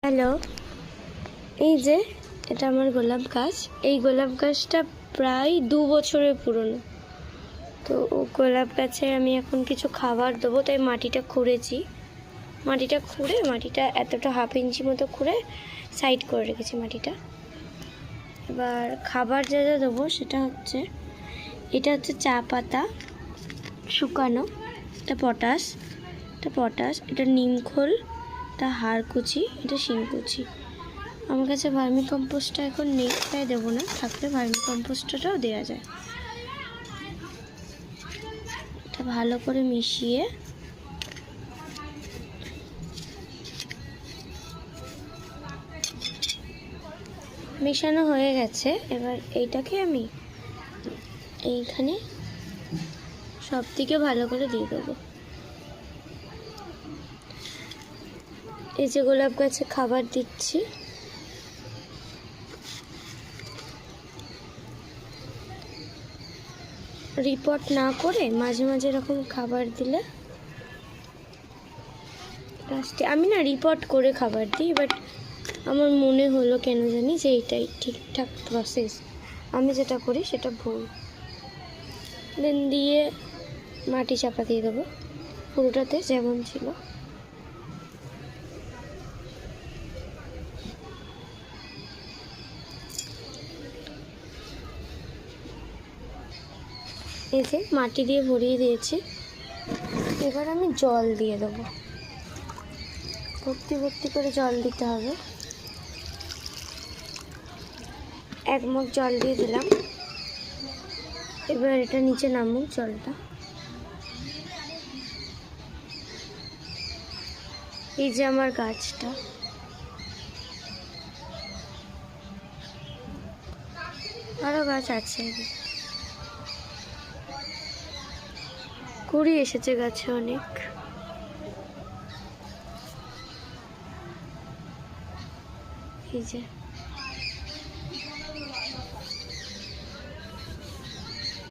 Hello, এই যে এটা আমার গোলাপ গাছ। এই গোলাপ গাছটা প্রায় 2 বছরের পুরনো। তো গোলাপ গাছে আমি এখন কিছু খাবার দেবো, তাই মাটিটা খুঁড়েছি। মাটিটা এতটা 1/2 ইঞ্চি মতো খুঁড়ে সাইড করে রেখেছি মাটিটা। এবার খাবার যা যা দেবো সেটা হচ্ছে, এটা হচ্ছে চা পাতা শুকানো, এটা পটাশ, এটা নিমখোল, এটা হাড়কুচি, এটা শিংকুচি। আমার কাছে ভার্মি কম্পোস্টটা এখন নেই, তাই দেবো না। থাকলে ভার্মি কম্পোস্টটাও দেওয়া যায়। এটা ভালো করে মিশিয়ে মেশানো হয়ে গেছে। এবার এইটাকে আমি এইখানে সব থেকে ভালো করে দিয়ে দেবো। এই যে গোলাপ গাছে খাবার দিচ্ছি, রিপোর্ট না করে মাঝে মাঝে এরকম খাবার দিলে, লাস্টে আমি না রিপোর্ট করে খাবার দিই, বাট আমার মনে হলো কেন জানি যে এইটাই ঠিকঠাক প্রসেস। আমি যেটা করি সেটা ভুল। দেন দিয়ে মাটি চাপা দিয়ে দেবো পুরোটাতে যেমন ছিল। এই যে মাটি দিয়ে ভরিয়ে দিয়েছি। এবার আমি জল দিয়ে দেবো, ভর্তি করে জল দিতে হবে। 1 মগ জল দিয়ে দিলাম। এবার এটা নিচে নামুক জলটা। এই যে আমার গাছটা, আরও গাছ আছে, কুড়ি এসেছে গাছে অনেক। এই যে